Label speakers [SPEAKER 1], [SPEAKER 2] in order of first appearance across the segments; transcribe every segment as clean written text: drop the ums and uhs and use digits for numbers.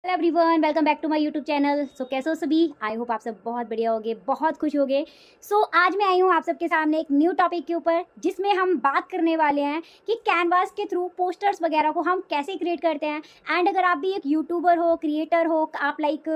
[SPEAKER 1] Hello everyone, welcome back to my YouTube channel. So कैसे हो सभी? आई होप आप सब बहुत बढ़िया होगे, बहुत खुश होगे। सो आज मैं आई हूँ आप सबके सामने एक न्यू टॉपिक के ऊपर, जिसमें हम बात करने वाले हैं कि कैनवास के थ्रू पोस्टर्स वगैरह को हम कैसे क्रिएट करते हैं। एंड अगर आप भी एक यूट्यूबर हो, क्रिएटर हो, आप लाइक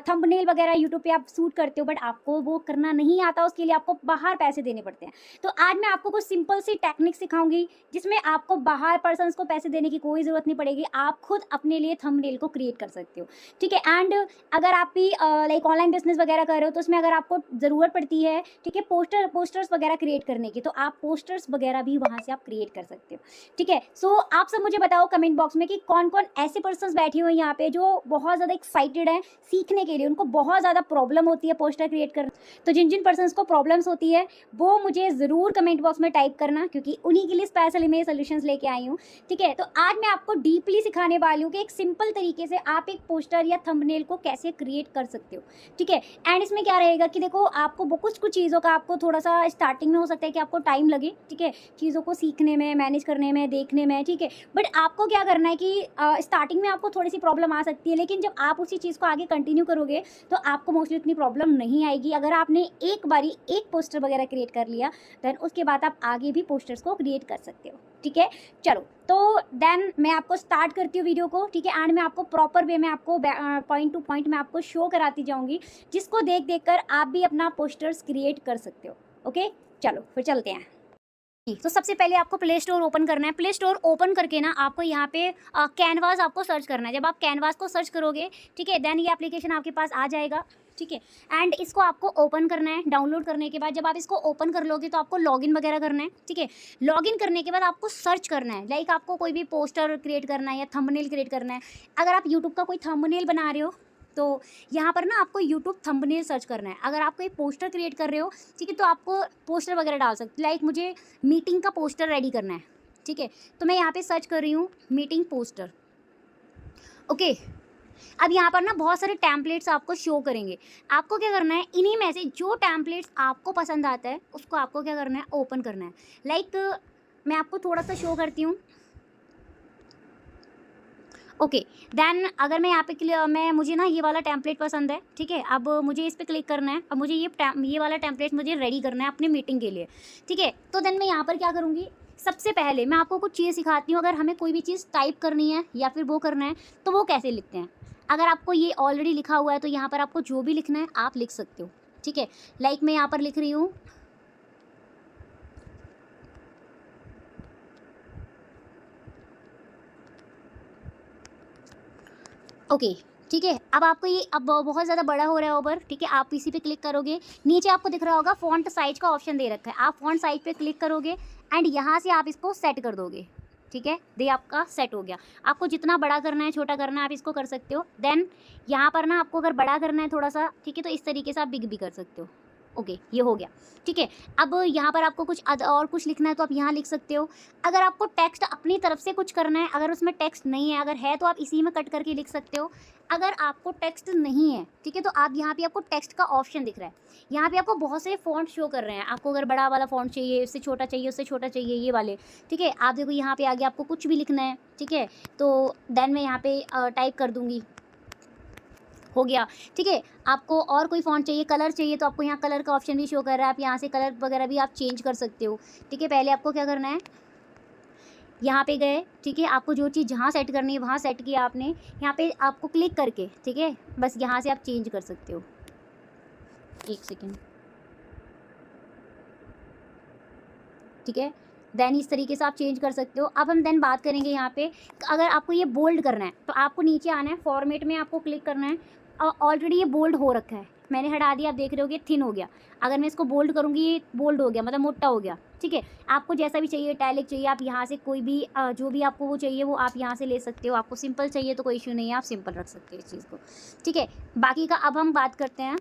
[SPEAKER 1] थंबनेल वगैरह यूट्यूब पे आप शूट करते हो, बट आपको वो करना नहीं आता, उसके लिए आपको बाहर पैसे देने पड़ते हैं। तो आज मैं आपको कुछ सिंपल सी टेक्निक सिखाऊंगी, जिसमें आपको बाहर पर्सन्स को पैसे देने की कोई ज़रूरत नहीं पड़ेगी। आप खुद अपने लिए थंबनेल को क्रिएट कर सकते हो, ठीक है। एंड अगर आप भी लाइक ऑनलाइन बिजनेस वगैरह कर रहे हो, तो उसमें अगर आपको ज़रूरत पड़ती है, ठीक है, पोस्टर्स वगैरह क्रिएट करने की, तो आप पोस्टर्स वगैरह भी वहाँ से आप क्रिएट कर सकते हो, ठीक है। सो आप सब मुझे बताओ कमेंट बॉक्स में कि कौन कौन ऐसे पर्सन्स बैठे हुए हैं यहाँ पे जो बहुत ज़्यादा एक्साइटेड हैं सीखने के लिए, उनको बहुत ज़्यादा प्रॉब्लम होती है पोस्टर क्रिएट करना। तो जिन जिन पर्सन्स को प्रॉब्लम्स होती है वो मुझे ज़रूर कमेंट बॉक्स में टाइप करना, क्योंकि उन्हीं के लिए स्पेशली मैं सोल्यूशंस लेके आई हूँ, ठीक है। तो आज मैं आपको डीपली सिखाने वाली हूँ कि एक सिंपल तरीके से आप एक पोस्टर या थंबनेल को कैसे क्रिएट कर सकते हो, ठीक है। एंड इसमें क्या रहेगा कि देखो, आपको कुछ चीज़ों का आपको थोड़ा सा स्टार्टिंग में हो सकता है कि आपको टाइम लगे, ठीक है, चीज़ों को सीखने में, मैनेज करने में, देखने में, ठीक है। बट आपको क्या करना है कि स्टार्टिंग में आपको थोड़ी सी प्रॉब्लम आ सकती है, लेकिन जब आप उसी चीज़ को आगे कंटिन्यू करोगे तो आपको मोस्टली इतनी प्रॉब्लम नहीं आएगी। अगर आपने एक बारी एक पोस्टर वगैरह क्रिएट कर लिया, देन उसके बाद आप आगे भी पोस्टर्स को क्रिएट कर सकते हो, ठीक है। चलो, तो देन मैं आपको स्टार्ट करती हूँ वीडियो को, ठीक है। एंड मैं आपको प्रॉपर वे में आपको पॉइंट टू पॉइंट मैं आपको शो कराती जाऊँगी, जिसको देख देख कर आप भी अपना पोस्टर्स क्रिएट कर सकते हो, ओके। चलो फिर चलते हैं। तो सबसे पहले आपको प्ले स्टोर ओपन करना है। प्ले स्टोर ओपन करके ना आपको यहाँ पे कैनवास आपको सर्च करना है। जब आप कैनवास को सर्च करोगे, ठीक है, देन ये एप्लीकेशन आपके पास आ जाएगा, ठीक है। एंड इसको आपको ओपन करना है। डाउनलोड करने के बाद जब आप इसको ओपन कर लोगे तो आपको लॉगिन वगैरह करना है, ठीक है। लॉगिन करने के बाद आपको सर्च करना है, लाइक आपको कोई भी पोस्टर क्रिएट करना है या थंबनेल क्रिएट करना है। अगर आप यूट्यूब का कोई थंबनेल बना रहे हो तो यहाँ पर ना आपको यूट्यूब थंबनेल सर्च करना है। अगर आप कोई पोस्टर क्रिएट कर रहे हो, ठीक है, तो आपको पोस्टर वगैरह डाल सकते, लाइक मुझे मीटिंग का पोस्टर रेडी करना है, ठीक है। तो मैं यहाँ पे सर्च कर रही हूँ मीटिंग पोस्टर, ओके। अब यहाँ पर ना बहुत सारे टैम्पलेट्स आपको शो करेंगे। आपको क्या करना है, इन्हीं में से जो टैम्पलेट्स आपको पसंद आता है उसको आपको क्या करना है, ओपन करना है। लाइक मैं आपको थोड़ा सा शो करती हूँ, ओके। देन अगर मैं यहाँ पे मुझे ना ये वाला टेम्पलेट पसंद है, ठीक है। अब मुझे इस पर क्लिक करना है। अब मुझे ये वाला टेम्पलेट मुझे रेडी करना है अपने मीटिंग के लिए, ठीक है। तो देन मैं यहाँ पर क्या करूँगी, सबसे पहले मैं आपको कुछ चीज़ सिखाती हूँ। अगर हमें कोई भी चीज़ टाइप करनी है या फिर वो करना है तो वो कैसे लिखते हैं। अगर आपको ये ऑलरेडी लिखा हुआ है तो यहाँ पर आपको जो भी लिखना है आप लिख सकते हो, ठीक है। लाइक मैं यहाँ पर लिख रही हूँ ओके, ठीक है। अब आपको ये अब बहुत ज़्यादा बड़ा हो रहा है ओवर, ठीक है। आप इसी पे क्लिक करोगे, नीचे आपको दिख रहा होगा फ़ॉन्ट साइज़ का ऑप्शन दे रखा है। आप फ़ॉन्ट साइज़ पे क्लिक करोगे एंड यहाँ से आप इसको सेट कर दोगे, ठीक है। ये आपका सेट हो गया। आपको जितना बड़ा करना है, छोटा करना है, आप इसको कर सकते हो। देन यहाँ पर ना आपको अगर बड़ा करना है थोड़ा सा, ठीक है, तो इस तरीके से आप बिग भी कर सकते हो, ओके। ये हो गया, ठीक है। अब यहाँ पर आपको कुछ और कुछ लिखना है तो आप यहाँ लिख सकते हो। अगर आपको टेक्स्ट अपनी तरफ से कुछ करना है, अगर उसमें टेक्स्ट नहीं है, अगर है तो आप इसी में कट करके लिख सकते हो। अगर आपको टेक्स्ट नहीं है, ठीक है, तो आप यहाँ पे आपको टेक्स्ट का ऑप्शन दिख रहा है। यहाँ पे आपको बहुत से फ़ॉन्ट शो कर रहे हैं। आपको अगर बड़ा वाला फ़ॉन्ट चाहिए, उससे छोटा चाहिए, उससे छोटा चाहिए, ये वाले, ठीक है। आप देखो यहाँ पे आगे आपको कुछ भी लिखना है, ठीक है। तो देन मैं यहाँ पे टाइप कर दूँगी, हो गया, ठीक है। आपको और कोई फ़ॉन्ट चाहिए, कलर चाहिए, तो आपको यहाँ कलर का ऑप्शन भी शो कर रहा है। आप यहाँ से कलर वगैरह भी आप चेंज कर सकते हो, ठीक है। पहले आपको क्या करना है, यहाँ पे गए, ठीक है। आपको जो चीज़ जहाँ सेट करनी है वहाँ सेट किया आपने। यहाँ पे आपको क्लिक करके, ठीक है, बस यहाँ से आप चेंज कर सकते हो। एक सेकेंड, ठीक है। देन इस तरीके से आप चेंज कर सकते हो। अब हम देन बात करेंगे यहाँ पे, अगर आपको ये बोल्ड करना है तो आपको नीचे आना है, फॉर्मेट में आपको क्लिक करना है। ऑलरेडी ये बोल्ड हो रखा है, मैंने हटा दिया, आप देख रहे होगे थिन हो गया। अगर मैं इसको बोल्ड करूँगी ये बोल्ड हो गया, मतलब मोटा हो गया, ठीक है। आपको जैसा भी चाहिए, टैलिक चाहिए, आप यहाँ से कोई भी जो भी आपको वो चाहिए वो आप यहाँ से ले सकते हो। आपको सिंपल चाहिए तो कोई इशू नहीं है, आप सिंपल रख सकते हो इस चीज़ को, ठीक है। बाकी का अब हम बात करते हैं,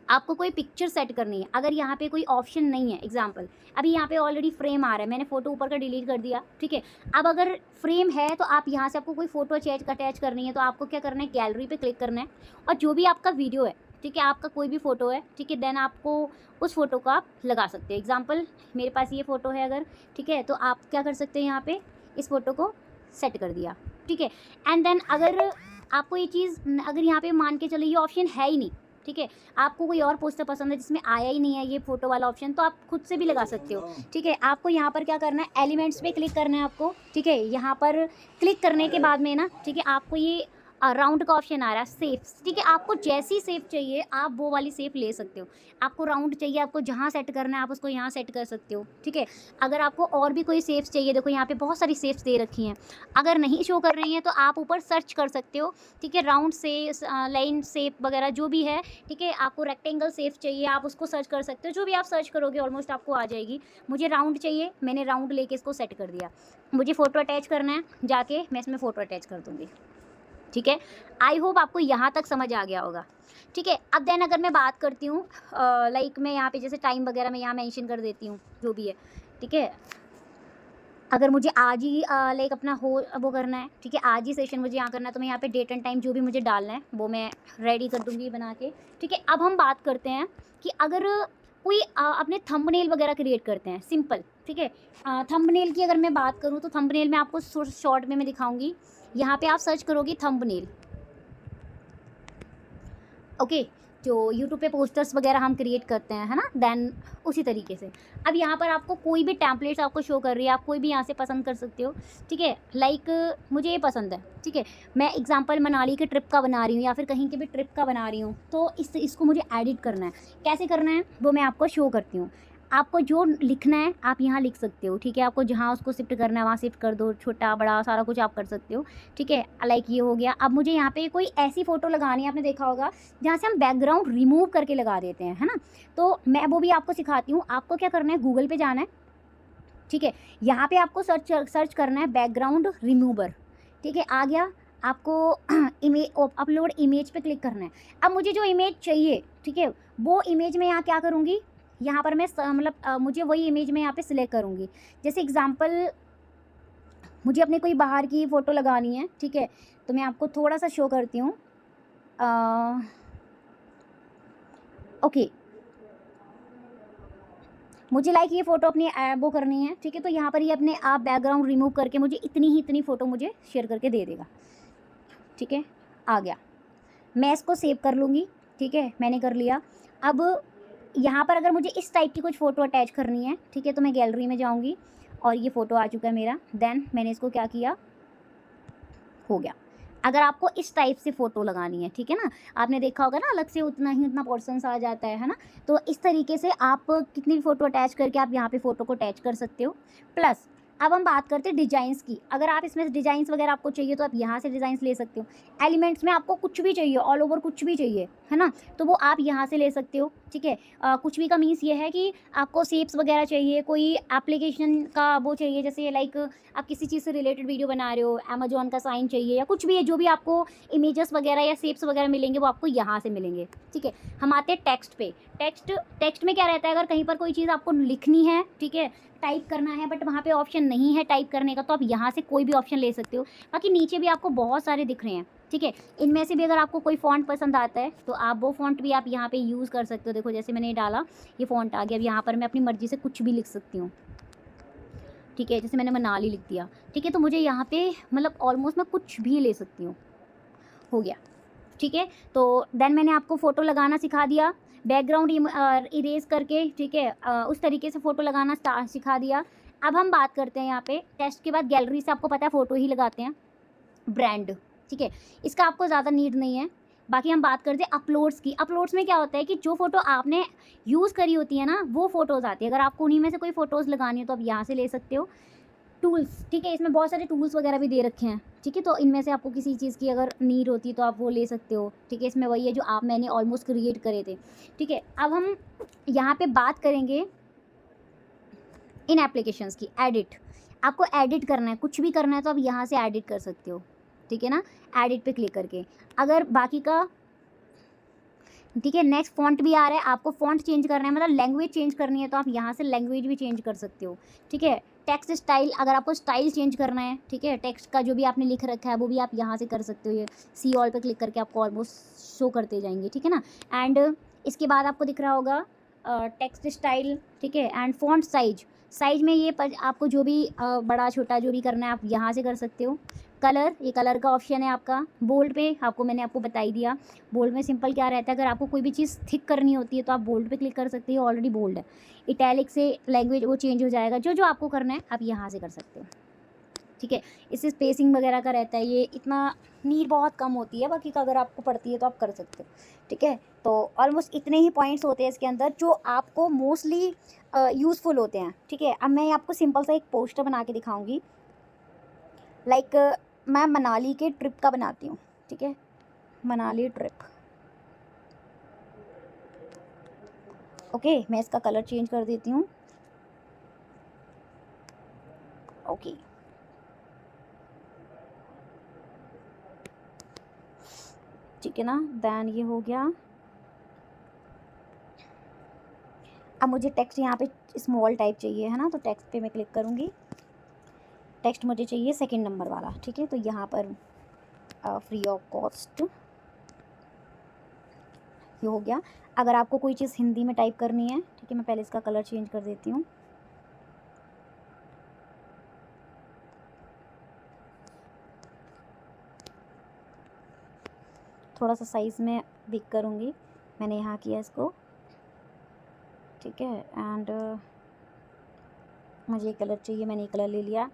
[SPEAKER 1] आपको कोई पिक्चर सेट करनी है। अगर यहाँ पे कोई ऑप्शन नहीं है, एग्जांपल अभी यहाँ पे ऑलरेडी फ्रेम आ रहा है, मैंने फ़ोटो ऊपर का डिलीट कर दिया, ठीक है। अब अगर फ्रेम है तो आप यहाँ से आपको कोई फ़ोटो अटैच करनी है तो आपको क्या करना है, गैलरी पे क्लिक करना है और जो भी आपका वीडियो है, ठीक है, आपका कोई भी फ़ोटो है, ठीक है, देन आपको उस फ़ोटो को आप लगा सकते हैं। एग्जाम्पल मेरे पास ये फ़ोटो है अगर, ठीक है, तो आप क्या कर सकते हैं, यहाँ पर इस फ़ोटो को सेट कर दिया, ठीक है। एंड देन अगर आपको ये चीज़ अगर यहाँ पे मान के चलो ये ऑप्शन है ही नहीं, ठीक है, आपको कोई और पोस्टर पसंद है जिसमें आया ही नहीं है ये फ़ोटो वाला ऑप्शन, तो आप खुद से भी लगा सकते हो, ठीक है। आपको यहाँ पर क्या करना है, एलिमेंट्स पे क्लिक करना है आपको, ठीक है। यहाँ पर क्लिक करने के बाद में ना, ठीक है, आपको ये राउंड का ऑप्शन आ रहा है, सेफ, ठीक है। आपको जैसी सेफ चाहिए आप वो वाली सेफ ले सकते हो। आपको राउंड चाहिए, आपको जहाँ सेट करना है आप उसको यहाँ सेट कर सकते हो, ठीक है। अगर आपको और भी कोई सेफ्स चाहिए, देखो यहाँ पे बहुत सारी सेफ्स दे रखी हैं, अगर नहीं शो कर रही हैं तो आप ऊपर सर्च कर सकते हो, ठीक है। राउंड से लाइन सेफ वगैरह जो भी है, ठीक है। आपको रेक्टेंगल सेफ चाहिए, आप उसको सर्च कर सकते हो, जो भी आप सर्च करोगे ऑलमोस्ट आपको आ जाएगी। मुझे राउंड चाहिए, मैंने राउंड लेके इसको सेट कर दिया। मुझे फ़ोटो अटैच करना है, जाके मैं इसमें फ़ोटो अटैच कर दूँगी, ठीक है। आई होप आपको यहाँ तक समझ आ गया होगा, ठीक है। अब देन अगर मैं बात करती हूँ लाइक मैं यहाँ पे जैसे टाइम वगैरह मैं यहाँ मेंशन कर देती हूँ जो भी है, ठीक है। अगर मुझे आज ही लाइक अपना वो करना है, ठीक है, आज ही सेशन मुझे यहाँ करना है, तो मैं यहाँ पे डेट एंड टाइम जो भी मुझे डालना है वो मैं रेडी कर दूँगी बना के, ठीक है। अब हम बात करते हैं कि अगर कोई अपने थंबनेल वगैरह क्रिएट करते हैं सिंपल, ठीक है। थंबनेल की अगर मैं बात करूँ तो थंबनेल में आपको शॉर्ट में मैं दिखाऊंगी। यहाँ पे आप सर्च करोगे थंबनेल, ओके, जो यूट्यूब पे पोस्टर्स वगैरह हम क्रिएट करते हैं, है ना, देन उसी तरीके से। अब यहाँ पर आपको कोई भी टेम्पलेट्स आपको शो कर रही है, आप कोई भी यहाँ से पसंद कर सकते हो, ठीक है। लाइक मुझे ये पसंद है, ठीक है, मैं एग्जांपल मनाली के ट्रिप का बना रही हूँ या फिर कहीं के भी ट्रिप का बना रही हूँ, तो इसको मुझे एडिट करना है। कैसे करना है वो मैं आपको शो करती हूँ। आपको जो लिखना है आप यहाँ लिख सकते हो, ठीक है। आपको जहाँ उसको शिफ्ट करना है वहाँ शिफ्ट कर दो, छोटा बड़ा सारा कुछ आप कर सकते हो, ठीक है। लाइक ये हो गया। अब मुझे यहाँ पे कोई ऐसी फ़ोटो लगानी है, आपने देखा होगा जहाँ से हम बैकग्राउंड रिमूव करके लगा देते हैं, है ना, तो मैं वो भी आपको सिखाती हूँ। आपको क्या करना है, गूगल पे जाना है, ठीक है। यहाँ पे आपको सर्च करना है बैकग्राउंड रिमूवर, ठीक है, आ गया। आपको अपलोड इमेज पे क्लिक करना है। अब मुझे जो इमेज चाहिए, ठीक है, वो इमेज में यहाँ क्या करूँगी, यहाँ पर मैं मतलब मुझे वही इमेज में यहाँ पे सिलेक्ट करूँगी। जैसे एग्जांपल मुझे अपने कोई बाहर की फ़ोटो लगानी है, ठीक है, तो मैं आपको थोड़ा सा शो करती हूँ। ओके, मुझे लाइक ये फ़ोटो अपनी वो करनी है, ठीक है, तो यहाँ पर ये अपने आप बैकग्राउंड रिमूव करके मुझे इतनी फ़ोटो मुझे शेयर करके दे देगा, ठीक है। आ गया, मैं इसको सेव कर लूँगी, ठीक है, मैंने कर लिया। अब यहाँ पर अगर मुझे इस टाइप की कुछ फ़ोटो अटैच करनी है, ठीक है, तो मैं गैलरी में जाऊँगी और ये फ़ोटो आ चुका है मेरा। देन मैंने इसको क्या किया, हो गया। अगर आपको इस टाइप से फ़ोटो लगानी है, ठीक है ना, आपने देखा होगा ना अलग से उतना पोर्शंस आ जाता है ना, तो इस तरीके से आप कितनी भी फ़ोटो अटैच करके आप यहाँ पे फ़ोटो को अटैच कर सकते हो। प्लस अब हम बात करते हैं डिज़ाइंस की। अगर आप इसमें डिज़ाइंस वगैरह आपको चाहिए तो आप यहाँ से डिज़ाइंस ले सकते हो। एलिमेंट्स में आपको कुछ भी चाहिए, ऑल ओवर कुछ भी चाहिए, है ना, तो वो आप यहाँ से ले सकते हो, ठीक है। कुछ भी का मीन्स ये है कि आपको शेप्स वगैरह चाहिए, कोई एप्लीकेशन का वो चाहिए, जैसे लाइक आप किसी चीज़ से रिलेटेड वीडियो बना रहे हो, अमेजोन का साइन चाहिए या कुछ भी है, जो भी आपको इमेजेस वगैरह या शेप्स वगैरह मिलेंगे वो आपको यहाँ से मिलेंगे, ठीक है। हम आते हैं टेक्स्ट पे। टेक्स्ट में क्या रहता है, अगर कहीं पर कोई चीज़ आपको लिखनी है, ठीक है, टाइप करना है, बट वहाँ पे ऑप्शन नहीं है टाइप करने का, तो आप यहाँ से कोई भी ऑप्शन ले सकते हो। बाकी नीचे भी आपको बहुत सारे दिख रहे हैं, ठीक है, इनमें से भी अगर आपको कोई फ़ॉन्ट पसंद आता है तो आप वो फ़ॉन्ट भी आप यहाँ पे यूज़ कर सकते हो। देखो जैसे मैंने डाला, ये फ़ॉन्ट आ गया। अब यहाँ पर मैं अपनी मर्ज़ी से कुछ भी लिख सकती हूँ, ठीक है, जैसे मैंने मनाली लिख दिया, ठीक है, तो मुझे यहाँ पे मतलब ऑलमोस्ट मैं कुछ भी ले सकती हूँ, हो गया, ठीक है। तो देन मैंने आपको फ़ोटो लगाना सिखा दिया, बैकग्राउंड इरेज करके, ठीक है, उस तरीके से फ़ोटो लगाना सिखा दिया। अब हम बात करते हैं यहाँ पे टेक्स्ट के बाद गैलरी से, आपको पता है फ़ोटो ही लगाते हैं, ब्रांड, ठीक है, इसका आपको ज़्यादा नीड नहीं है। बाकी हम बात करते हैं अपलोड्स की। अपलोड्स में क्या होता है कि जो फ़ोटो आपने यूज़ करी होती है ना वो फ़ोटोज़ आती है। अगर आपको उन्हीं में से कोई फ़ोटोज़ लगानी है तो आप यहाँ से ले सकते हो। टूल्स, ठीक है, इसमें बहुत सारे टूल्स वगैरह भी दे रखे हैं, ठीक है, तो इनमें से आपको किसी चीज़ की अगर नीड होती है तो आप वो ले सकते हो, ठीक है। इसमें वही है जो मैंने ऑलमोस्ट क्रिएट करे थे, ठीक है। अब हम यहाँ पे बात करेंगे इन एप्लीकेशंस की। एडिट, आपको एडिट करना है, कुछ भी करना है तो आप यहाँ से एडिट कर सकते हो, ठीक है ना, एडिट पे क्लिक करके। अगर बाकी का, ठीक है, नेक्स्ट फ़ॉन्ट भी आ रहा है, आपको फ़ॉन्ट चेंज करना है, मतलब लैंग्वेज चेंज करनी है तो आप यहाँ से लैंग्वेज भी चेंज कर सकते हो, ठीक है। टेक्स्ट स्टाइल, अगर आपको स्टाइल चेंज करना है, ठीक है, टेक्स्ट का जो भी आपने लिख रखा है वो भी आप यहाँ से कर सकते हो। ये सी ऑल पे क्लिक करके आपको ऑलमोस्ट शो करते जाएंगे, ठीक है ना। एंड इसके बाद आपको दिख रहा होगा टेक्स्ट स्टाइल, ठीक है, एंड फ़ॉन्ट साइज में ये आपको जो भी बड़ा छोटा जो भी करना है आप यहाँ से कर सकते हो। कलर, ये कलर का ऑप्शन है आपका। बोल्ड पे मैंने आपको बता ही दिया। बोल्ड में सिंपल क्या रहता है, अगर आपको कोई भी चीज़ थिक करनी होती है तो आप बोल्ड पे क्लिक कर सकते हो, ऑलरेडी बोल्ड है। इटैलिक से लैंग्वेज वो चेंज हो जाएगा, जो जो आपको करना है आप यहाँ से कर सकते हो, ठीक है। इससे स्पेसिंग वगैरह का रहता है, ये इतना नीड बहुत कम होती है, बाकी का अगर आपको पड़ती है तो आप कर सकते हो, ठीक है। तो ऑलमोस्ट इतने ही पॉइंट्स होते हैं इसके अंदर जो आपको मोस्टली यूज़फुल होते हैं, ठीक है। अब मैं आपको सिंपल सा एक पोस्टर बना के दिखाऊंगी। लाइक मैं मनाली के ट्रिप का बनाती हूँ, ठीक है, मनाली ट्रिप। ओके, मैं इसका कलर चेंज कर देती हूँ। ओके, ठीक है ना, देन ये हो गया। अब मुझे टेक्स्ट यहाँ पे स्मॉल टाइप चाहिए है ना, तो टेक्स्ट पे मैं क्लिक करूँगी। टेक्स्ट मुझे चाहिए सेकंड नंबर वाला, ठीक है। तो यहाँ पर फ्री ऑफ कॉस्ट ये हो गया। अगर आपको कोई चीज़ हिंदी में टाइप करनी है, ठीक है, मैं पहले इसका कलर चेंज कर देती हूँ। थोड़ा सा साइज़ में बिग करूँगी, मैंने यहाँ किया इसको, ठीक है। एंड मुझे कलर चाहिए, मैंने ये कलर ले लिया,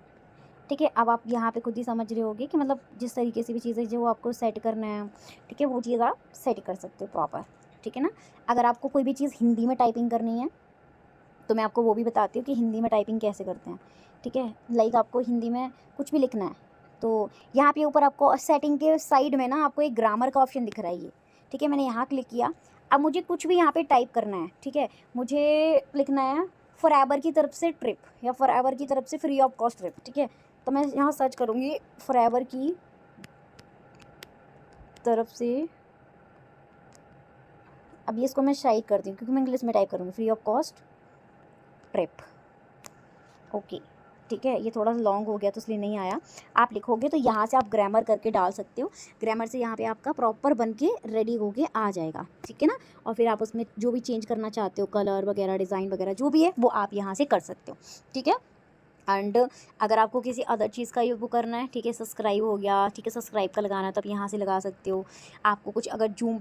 [SPEAKER 1] ठीक है। अब आप यहाँ पे खुद ही समझ रहे होगे कि मतलब जिस तरीके से भी चीज़ें जो आपको सेट करना है, ठीक है, वो चीज़ आप सेट कर सकते हो प्रॉपर, ठीक है ना। अगर आपको कोई भी चीज़ हिंदी में टाइपिंग करनी है तो मैं आपको वो भी बताती हूँ कि हिंदी में टाइपिंग कैसे करते हैं, ठीक है। लाइक आपको हिंदी में कुछ भी लिखना है तो यहाँ पे ऊपर आपको सेटिंग के साइड में ना आपको एक ग्रामर का ऑप्शन दिख रहा है ये, ठीक है। मैंने यहाँ क्लिक किया। अब मुझे कुछ भी यहाँ पे टाइप करना है, ठीक है। मुझे लिखना है फॉरएवर की तरफ से ट्रिप या फॉरएवर की तरफ से फ्री ऑफ कॉस्ट ट्रिप, ठीक है। तो मैं यहाँ सर्च करूँगी फॉरएवर की तरफ से। अब ये इसको मैं शाइक करती हूँ क्योंकि मैं इंग्लिश में टाइप करूँगी, free of cost trip. Okay, ठीक है, ये थोड़ा सा लॉन्ग हो गया तो इसलिए नहीं आया। आप लिखोगे तो यहाँ से आप ग्रामर करके डाल सकते हो। ग्रामर से यहाँ पे आपका प्रॉपर बन के रेडी होके आ जाएगा, ठीक है ना। और फिर आप उसमें जो भी चेंज करना चाहते हो, कलर वगैरह, डिज़ाइन वगैरह जो भी है वो आप यहाँ से कर सकते हो, ठीक है। एंड अगर आपको किसी अदर चीज़ का वो करना है, ठीक है, सब्सक्राइब हो गया, ठीक है, सब्सक्राइब का लगाना है तो आप यहाँ से लगा सकते हो। आपको कुछ अगर जूम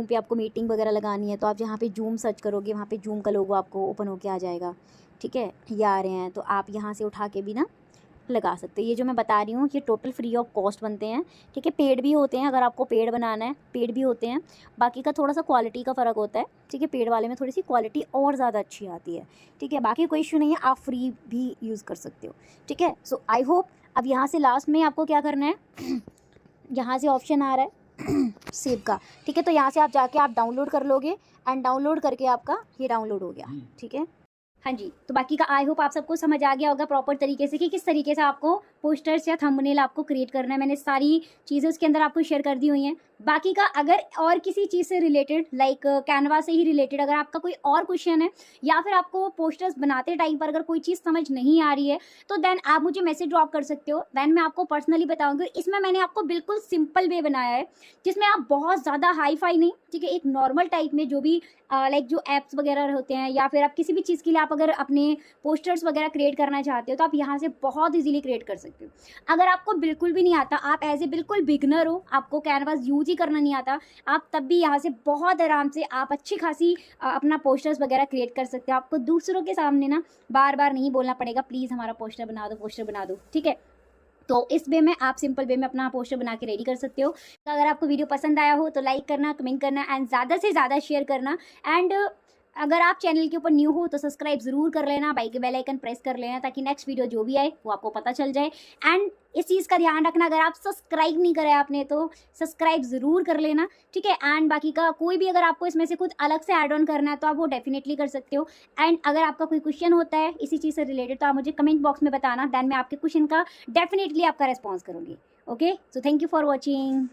[SPEAKER 1] पे आपको मीटिंग वगैरह लगानी है तो आप जहाँ पे जूम सर्च करोगे वहाँ पे जूम का लोगो आपको ओपन होके आ जाएगा, ठीक है। ये आ रहे हैं तो आप यहाँ से उठा के भी ना लगा सकते हो। ये जो मैं बता रही हूँ ये टोटल फ्री ऑफ कॉस्ट बनते हैं, ठीक है। पेड भी होते हैं, अगर आपको पेड बनाना है पेड भी होते हैं। बाकी का थोड़ा सा क्वालिटी का फ़र्क होता है, ठीक है। पेड वाले में थोड़ी सी क्वालिटी और ज़्यादा अच्छी आती है, ठीक है। बाकी कोई इशू नहीं है, आप फ्री भी यूज़ कर सकते हो, ठीक है। सो आई होप। अब यहाँ से लास्ट में आपको क्या करना है यहाँ से ऑप्शन आ रहा है सेव का, ठीक है। तो यहाँ से आप जाके आप डाउनलोड कर लोगे एंड डाउनलोड करके आपका ये डाउनलोड हो गया, ठीक है। हाँ जी, तो बाकी का आई होप आप सबको समझ आ गया होगा प्रॉपर तरीके से कि किस तरीके से आपको पोस्टर्स या थंबनेल आपको क्रिएट करना है। मैंने सारी चीज़ें उसके अंदर आपको शेयर कर दी हुई हैं। बाकी का अगर और किसी चीज़ से रिलेटेड लाइक कैनवा से ही रिलेटेड अगर आपका कोई और क्वेश्चन है या फिर आपको पोस्टर्स बनाते टाइम पर अगर कोई चीज़ समझ नहीं आ रही है तो देन आप मुझे मैसेज ड्रॉप कर सकते हो। देन मैं आपको पर्सनली बताऊंगी। इसमें मैंने आपको बिल्कुल सिंपल वे बनाया है जिसमें आप बहुत ज़्यादा हाई फाई नहीं, ठीक है, एक नॉर्मल टाइप में जो भी लाइक जो ऐप्स वगैरह होते हैं या फिर आप किसी भी चीज़ के लिए आप अगर अपने पोस्टर्स वगैरह क्रिएट करना चाहते हो तो आप यहाँ से बहुत ईजिली क्रिएट कर सकते हो। अगर आपको बिल्कुल भी नहीं आता, आप एज ए बिल्कुल बिगनर हो, आपको कैनवास यूज ही करना नहीं आता, आप तब भी यहाँ से बहुत आराम से आप अच्छी खासी अपना पोस्टर्स वगैरह क्रिएट कर सकते हो। आपको दूसरों के सामने ना बार बार नहीं बोलना पड़ेगा प्लीज़ हमारा पोस्टर बना दो, ठीक है। तो इस वे में आप सिंपल वे में अपना पोस्टर बना के रेडी कर सकते हो। तो अगर आपको वीडियो पसंद आया हो तो लाइक करना, कमेंट करना एंड ज़्यादा से ज़्यादा शेयर करना। एंड अगर आप चैनल के ऊपर न्यू हो तो सब्सक्राइब ज़रूर कर लेना, बेल आइकन प्रेस कर लेना ताकि नेक्स्ट वीडियो जो भी आए वो आपको पता चल जाए। एंड इस चीज़ का ध्यान रखना अगर आप सब्सक्राइब नहीं करें आपने तो सब्सक्राइब ज़रूर कर लेना, ठीक है। एंड बाकी का कोई भी अगर आपको इसमें से कुछ अलग से ऐड ऑन करना है तो आप वो डेफिनेटली कर सकते हो। एंड अगर आपका कोई क्वेश्चन होता है इसी चीज़ से रिलेटेड तो आप मुझे कमेंट बॉक्स में बताना, दैन मैं आपके क्वेश्चन का डेफिनेटली आपका रिस्पॉन्स करूँगी। Okay, so thank you for watching.